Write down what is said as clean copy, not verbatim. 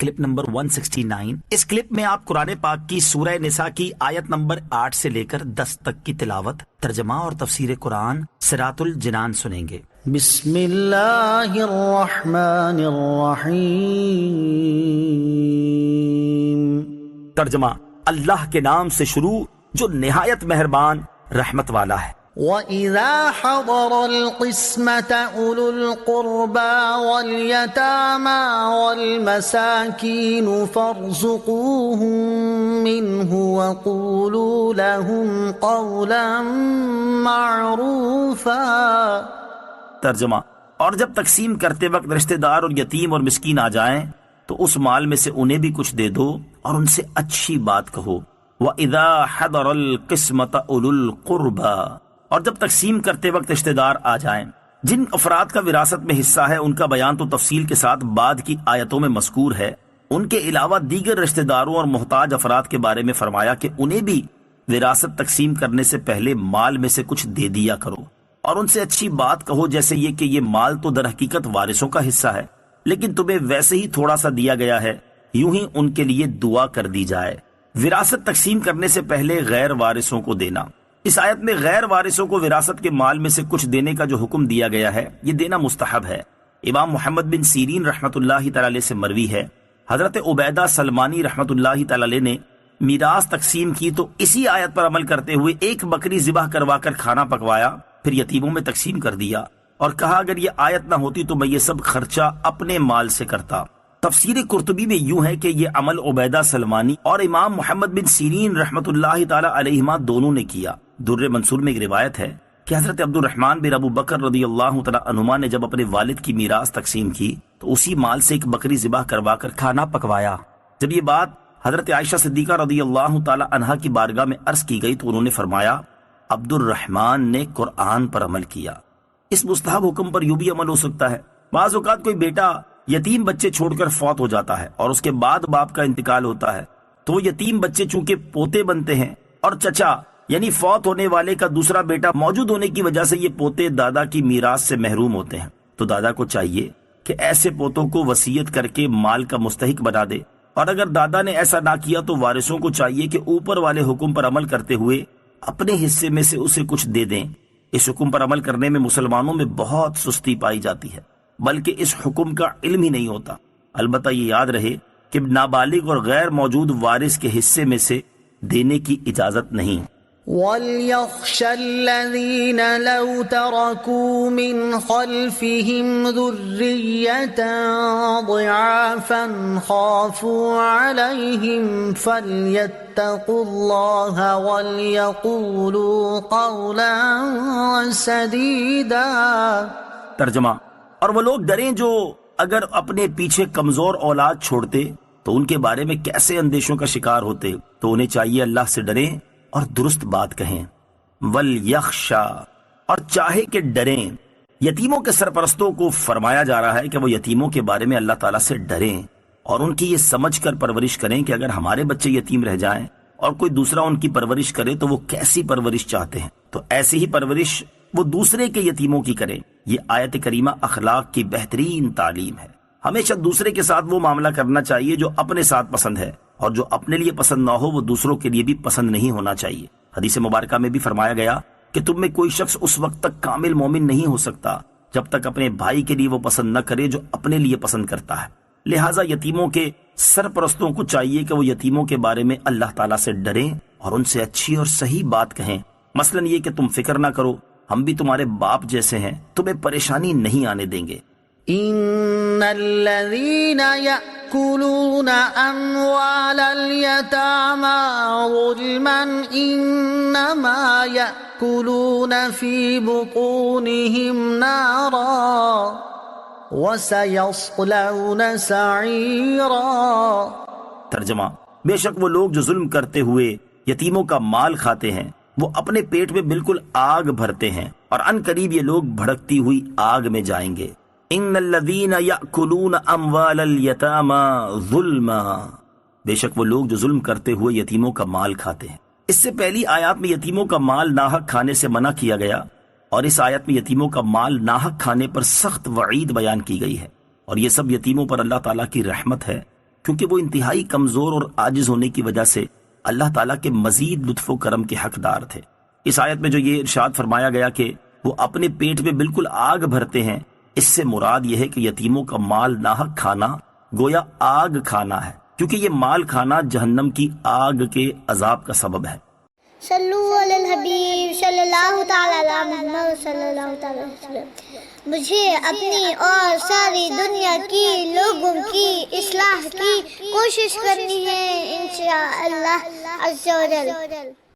Clip number 169۔ اس clip میں آپ قرآن پاک کی سورہ نساء کی آیت نمبر 8 سے لے کر 10 تک کی تلاوت، ترجمہ اور تفسیر قرآن صراط الجنان سنیں گے۔ بسم اللہ الرحمن الرحیم۔ ترجمہ، اللہ کے نام سے شروع جو نہایت مہربان رحمت والا ہے۔ وَإِذَا حَضَرَ الْقِسْمَةَ أُولُو الْقُرْبَى وَالْيَتَامَى وَالْمَسَاكِينُ فَارْزُقُوهُم مِّنْهُ وَقُولُوا لَهُمْ قَوْلًا مَّعْرُوفًا۔ ترجمہ، اور جب تقسیم کرتے وقت رشتہ دار اور یتیم اور مسکین آ جائیں تو اس مال میں سے انہیں بھی کچھ دے دو اور ان سے اچھی بات کہو۔ وَإِذَا حَضَرَ الْقِسْمَةَ أُولُو الْقُرْبَى، اور جب تقسیم کرتے وقت رشتہ دار آ جائیں۔ جن افراد کا وراثت میں حصہ ہے ان کا بیان تو تفصیل کے ساتھ بعد کی آیتوں میں مذکور ہے۔ ان کے علاوہ دیگر رشتہ داروں اور محتاج افراد کے بارے میں فرمایا کہ انہیں بھی وراثت تقسیم کرنے سے پہلے مال میں سے کچھ دے دیا کرو اور ان سے اچھی بات کہو، جیسے یہ کہ یہ مال تو در حقیقت وارثوں کا حصہ ہے، لیکن تمہیں ویسے ہی تھوڑا سا دیا گیا ہے، یوں ہی ان کے لیے دعا کر دی جائے۔ وراثت تقسیم کرنے سے پہلے غیر وارثوں کو دینا۔ اس آیت میں غیر وارثوں کو وراثت کے مال میں سے کچھ دینے کا جو حکم دیا گیا ہے یہ دینا مستحب ہے۔ امام محمد بن سیرین رحمۃ اللہ تعالی علیہ سے مروی ہے، حضرت عبیدہ سلمانی رحمۃ اللہ تعالی علیہ نے میراث تقسیم کی تو اسی آیت پر عمل کرتے ہوئے ایک بکری ذبح کروا کر کھانا پکوایا، پھر یتیموں میں تقسیم کر دیا اور کہا اگر یہ آیت نہ ہوتی تو میں یہ سب خرچہ اپنے مال سے کرتا۔ تفسیر قرطبی میں یوں ہے کہ یہ عمل عبیدہ سلمانی اور امام محمد بن سیرین رحمۃ اللہ تعالی علیہما دونوں نے کیا۔ در منصور میں ایک روایت ہے کہ حضرت عبد الرحمن بن ابو بکر رضی اللہ تعالی عنہما نے جب اپنے والد کی میراث تقسیم کی تو اسی مال سے ایک بکری ذبح کروا کر کھانا پکوایا۔ جب یہ بات حضرت عائشہ صدیقہ رضی اللہ تعالی عنہا کی بارگاہ میں عرض کی گئی تو انہوں نے فرمایا عبد الرحمن نے قرآن پر عمل کیا۔ اس مستحب حکم پر یوں بھی عمل ہو سکتا ہے۔ بعض اوقات کوئی بیٹا یتیم بچے چھوڑ کر فوت ہو جاتا ہے اور اس کے بعد باپ کا انتقال ہوتا ہے تو وہ یتیم بچے چونکہ پوتے بنتے ہیں اور چچا یعنی فوت ہونے والے کا دوسرا بیٹا موجود ہونے کی وجہ سے یہ پوتے دادا کی میراث سے محروم ہوتے ہیں، تو دادا کو چاہیے کہ ایسے پوتوں کو وصیت کر کے مال کا مستحق بنا دے، اور اگر دادا نے ایسا نہ کیا تو وارثوں کو چاہیے کہ اوپر والے حکم پر عمل کرتے ہوئے اپنے حصے میں سے اسے کچھ دے دیں۔ اس حکم پر عمل کرنے میں مسلمانوں میں بہت سستی پائی جاتی ہے، بلکہ اس حکم کا علم ہی نہیں ہوتا۔ البتہ یہ یاد رہے کہ نابالغ اور غیر موجود وارث کے حصے میں سے دینے کی اجازت نہیں۔ وَلْيَخْشَ الَّذِينَ لَوْ تَرَكُوا مِنْ خَلْفِهِمْ ذُرِّيَّةً ضِعَافًا خَافُوا عَلَيْهِمْ فَلْيَتَّقُوا اللَّهَ وَلْيَقُولُوا قَوْلًا سَدِيدًا۔ ترجمہ، اور وہ لوگ ڈریں جو اگر اپنے پیچھے کمزور اولاد چھوڑتے تو ان کے بارے میں کیسے اندیشوں کا شکار ہوتے، تو انہیں چاہیے اللہ سے ڈریں اور درست بات کہیں۔ وَلْيَخْشَا، اور چاہے کہ ڈریں۔ یتیموں کے سرپرستوں کو فرمایا جا رہا ہے کہ وہ یتیموں کے بارے میں اللہ تعالیٰ سے ڈریں اور ان کی یہ سمجھ کر پرورش کریں کہ اگر ہمارے بچے یتیم رہ جائیں اور کوئی دوسرا ان کی پرورش کرے تو وہ کیسی پرورش چاہتے ہیں، تو ایسی ہی پرورش وہ دوسرے کے یتیموں کی کریں۔ یہ آیت کریمہ اخلاق کی بہترین تعلیم ہے۔ ہمیشہ دوسرے کے ساتھ وہ معاملہ کرنا چاہیے جو اپنے ساتھ پسند ہے، اور جو اپنے لیے پسند نہ ہو وہ دوسروں کے لیے بھی پسند نہیں ہونا چاہیے۔ حدیث مبارکہ میں بھی فرمایا گیا کہ تم میں کوئی شخص اس وقت تک کامل مومن نہیں ہو سکتا جب تک اپنے بھائی کے لیے وہ پسند نہ کرے جو اپنے لیے پسند کرتا ہے۔ لہٰذا یتیموں کے سرپرستوں کو چاہیے کہ وہ یتیموں کے بارے میں اللہ تعالیٰ سے ڈریں اور ان سے اچھی اور صحیح بات کہیں، مثلا یہ کہ تم فکر نہ کرو، ہم بھی تمہارے باپ جیسے ہیں، تمہیں پریشانی نہیں آنے دیں گے۔ ان الذين يأكلون اموال اليتامى ظلما انما يأكلون في بطونهم نارا وسيصلون سعيرا۔ ترجمہ، بے شک وہ لوگ جو ظلم کرتے ہوئے یتیموں کا مال کھاتے ہیں وہ اپنے پیٹ میں بالکل آگ بھرتے ہیں اور ان قریب یہ لوگ بھڑکتی ہوئی آگ میں جائیں گے۔ ان الذین یأکلون اموال الیتامی ظلما، بے شک وہ لوگ جو ظلم کرتے ہوئے یتیموں کا مال کھاتے ہیں۔ اس سے پہلی آیات میں یتیموں کا مال ناحق کھانے سے منع کیا گیا، اور اس آیت میں یتیموں کا مال ناحق کھانے پر سخت وعید بیان کی گئی ہے، اور یہ سب یتیموں پر اللہ تعالیٰ کی رحمت ہے کیونکہ وہ انتہائی کمزور اور عاجز ہونے کی وجہ سے اللہ تعالیٰ کے مزید لطف و کرم کے حقدار تھے۔ اس آیت میں جو یہ ارشاد فرمایا گیا کہ وہ اپنے پیٹ میں بالکل آگ بھرتے ہیں، اس سے مراد یہ ہے کہ یتیموں کا مال ناحق کھانا گویا آگ کھانا ہے، کیونکہ یہ مال کھانا جہنم کی آگ کے عذاب کا سبب ہے۔ صلو علی الحبیب صلی اللہ تعالی علی محمد صلی اللہ تعالی علیہ وسلم۔ مجھے اپنی اور ساری دنیا کی لوگوں کی اصلاح کی کوشش کرنی ہے انشاءاللہ عز و جل۔